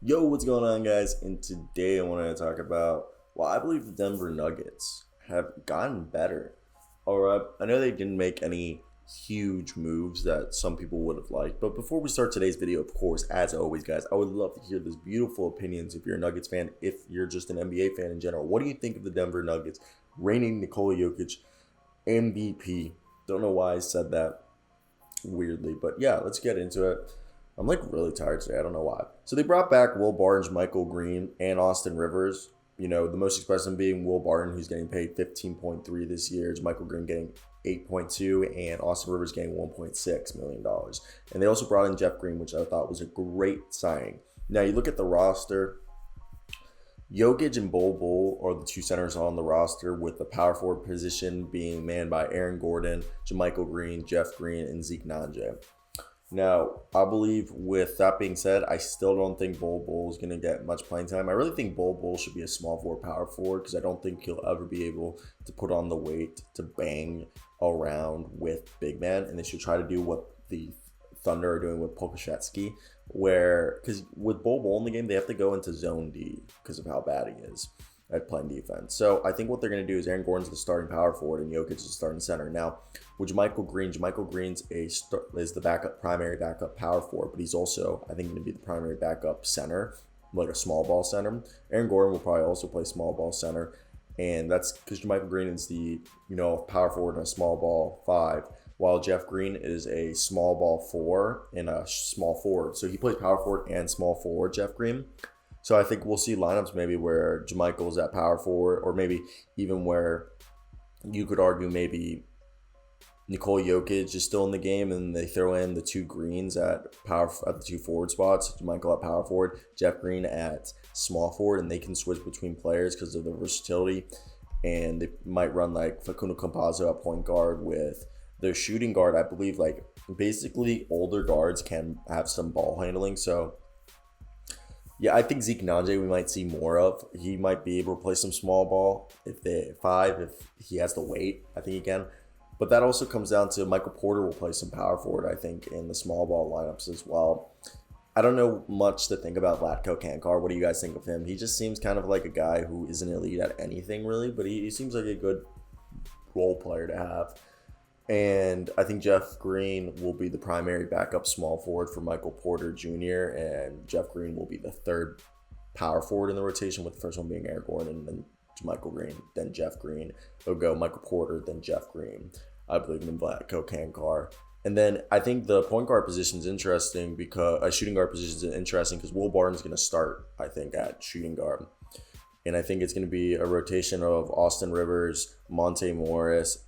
Yo, what's going on, guys? And today I wanted to talk about, well, I believe the Denver Nuggets have gotten better. All right, I know they didn't make any huge moves that some people would have liked, but before we start today's video, of course, as always, guys, I would love to hear these beautiful opinions if you're a Nuggets fan, if you're just an NBA fan in general. What do you think of the Denver Nuggets reigning Nikola Jokic MVP? Don't know why I said that weirdly, but yeah, let's get into it. I'm like really tired today. I don't know why. So they brought back Will Barnes, Michael Green, and Austin Rivers. You know, the most expressive being Will Barton, who's getting paid 15.3 this year. Michael Green getting 8.2, and Austin Rivers getting $1.6 million. And they also brought in Jeff Green, which I thought was a great signing. Now you look at the roster. Jokic and Bol are the two centers on the roster, with the power forward position being manned by Aaron Gordon, JaMychal Green, Jeff Green, and Zeke Nnaji. Now, I believe with that being said, I still don't think Bol is going to get much playing time. I really think Bol should be a small forward, power forward, because I don't think he'll ever be able to put on the weight to bang around with big man. And they should try to do what the Thunder are doing with Pokashevsky, where, because with Bol in the game, they have to go into zone D because of how bad he is at playing defense. So I think what they're going to do is Aaron Gordon's the starting power forward and Jokic is the starting center. Now, with JaMychal Green's is the primary backup power forward, but he's also, I think, going to be the primary backup center, like a small ball center. Aaron Gordon will probably also play small ball center, and that's because JaMychal Green is the, power forward and a small ball 5, while Jeff Green is a small ball 4 and a small forward. So he plays power forward and small forward, Jeff Green. So I think we'll see lineups maybe where JaMychal's at power forward, or maybe even where you could argue maybe Nikola Jokic is still in the game and they throw in the two Greens at the two forward spots, JaMychal at power forward, Jeff Green at small forward, and they can switch between players because of the versatility. And they might run like Facundo Campazzo at point guard with their shooting guard. I believe like basically older guards can have some ball handling. So yeah, I think Zeke Nnaji we might see more of. He might be able to play some small ball if he has the weight. I think he can. But that also comes down to Michael Porter will play some power forward, I think, in the small ball lineups as well. I don't know much to think about Vlatko Kankar. What do you guys think of him? He just seems kind of like a guy who isn't elite at anything really, but he seems like a good role player to have. And I think Jeff Green will be the primary backup small forward for Michael Porter Jr., and Jeff Green will be the third power forward in the rotation, with the first one being Aaron Gordon, and then JaMychal Green, then Jeff Green. It'll go Michael Porter, then Jeff Green. I believe in Vlatko Kankar. And then I think the point guard position is interesting because shooting guard position is interesting because Will Barton's going to start, I think, at shooting guard. And I think it's going to be a rotation of Austin Rivers, Monte Morris,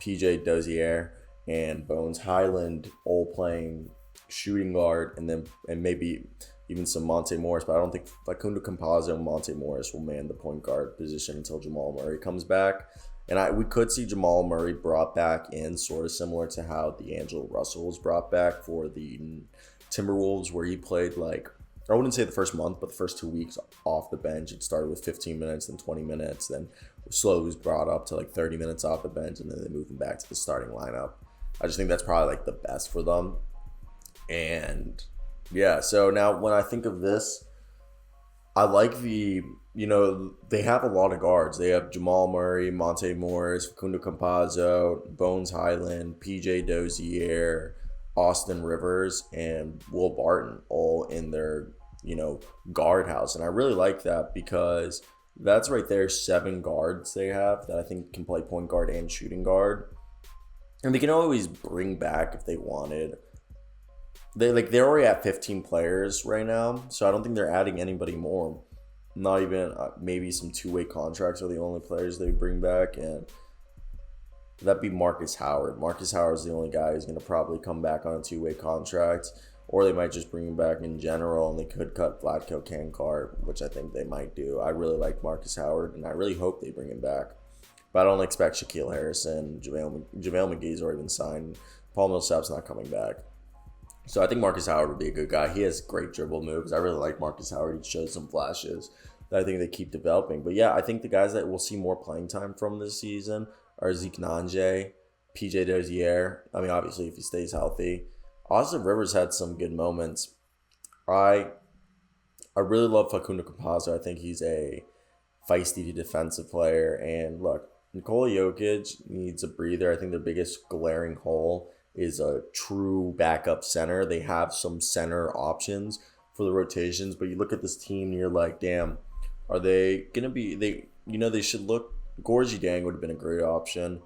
PJ Dozier, and Bones Highland all playing shooting guard, and maybe even some Monte Morris, but I don't think Facundo Campazzo and Monte Morris will man the point guard position until Jamal Murray comes back. And we could see Jamal Murray brought back in sort of similar to how D'Angelo Russell was brought back for the Timberwolves, where he played like, I wouldn't say the first month, but the first 2 weeks off the bench. It started with 15 minutes, then 20 minutes, then slowly was brought up to like 30 minutes off the bench, and then they moved him back to the starting lineup. I just think that's probably like the best for them. And yeah, so now when I think of this, I like they have a lot of guards. They have Jamal Murray, Monte Morris, Facundo Campazzo, Bones Highland, PJ Dozier, Austin Rivers, and Will Barton all in their, guard house. And I really like that because that's right there 7 guards they have that I think can play point guard and shooting guard. And they can always bring back if they wanted. They're already at 15 players right now, so I don't think they're adding anybody more. Not even maybe some two-way contracts are the only players they bring back, and that'd be Marcus Howard. Marcus Howard is the only guy who's going to probably come back on a two-way contract, or they might just bring him back in general, and they could cut Vlatko Kankar, which I think they might do. I really like Marcus Howard, and I really hope they bring him back. But I don't expect Shaquille Harrison. JaVale McGee's already been signed. Paul Millsap's not coming back. So I think Marcus Howard would be a good guy. He has great dribble moves. I really like Marcus Howard. He shows some flashes that I think they keep developing. But yeah, I think the guys that we'll see more playing time from this season are Zeke Nnaji, PJ Dozier. I mean, obviously, if he stays healthy. Austin Rivers had some good moments. I I really love Facundo Campazzo. I think he's a feisty defensive player. And look, Nikola Jokic needs a breather. I think their biggest glaring hole is a true backup center. They have some center options for the rotations, but you look at this team and you're like, damn, are they gonna be they should look. Gorgie Dang would have been a great option.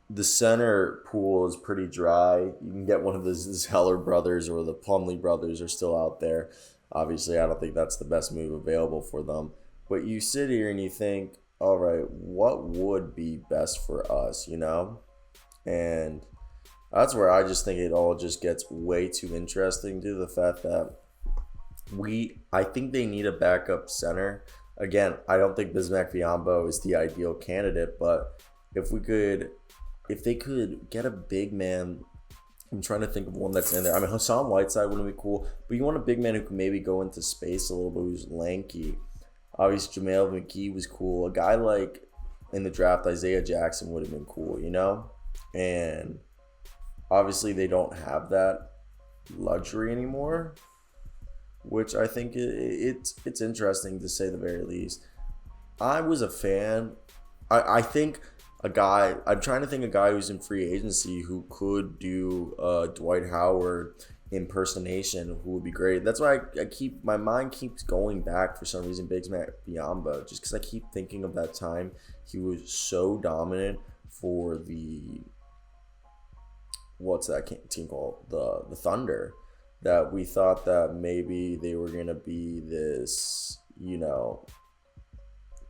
The center pool is pretty dry. You can get one of the Zeller brothers or the Plumlee brothers are still out there. Obviously, I don't think that's the best move available for them. But you sit here and you think, all right, what would be best for us, And that's where I just think it all just gets way too interesting due to the fact that I think they need a backup center. Again, I don't think Bismack Biyombo is the ideal candidate, but if they could get a big man, I'm trying to think of one that's in there. I mean, Hassan Whiteside wouldn't be cool, but you want a big man who can maybe go into space a little bit, who's lanky. Obviously, JaMale McGee was cool. A guy like in the draft, Isaiah Jackson would have been cool, And obviously, they don't have that luxury anymore, which I think it's interesting to say the very least. I was a fan. I think I'm trying to think a guy who's in free agency who could do Dwight Howard impersonation who would be great. That's why my mind keeps going back for some reason, Bismack Biyombo, just because I keep thinking of that time he was so dominant for what's that team called? The Thunder, that we thought that maybe they were going to be this,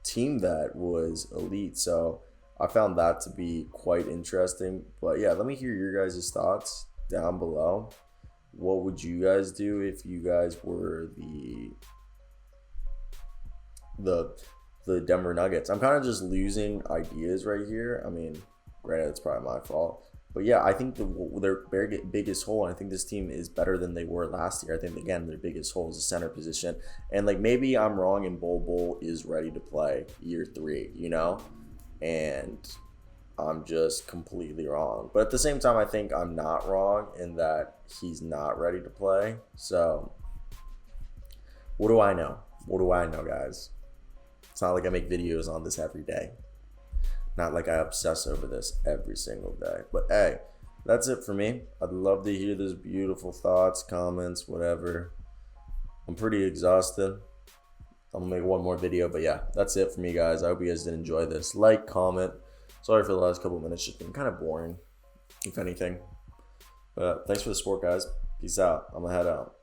team that was elite. So I found that to be quite interesting. But yeah, let me hear your guys' thoughts down below. What would you guys do if you guys were the Denver Nuggets? I'm kind of just losing ideas right here. I mean, granted, it's probably my fault. But yeah, I think their biggest hole, and I think this team is better than they were last year. I think, again, their biggest hole is the center position. And, maybe I'm wrong and Bol is ready to play year 3, And I'm just completely wrong. But at the same time, I think I'm not wrong in that he's not ready to play. So, what do I know? What do I know, guys? It's not like I make videos on this every day. Not like I obsess over this every single day. But hey, that's it for me. I'd love to hear those beautiful thoughts, comments, whatever. I'm pretty exhausted. I'm going to make one more video. But yeah, that's it for me, guys. I hope you guys did enjoy this. Like, comment. Sorry for the last couple of minutes. Just been kind of boring, if anything. But thanks for the support, guys. Peace out. I'm going to head out.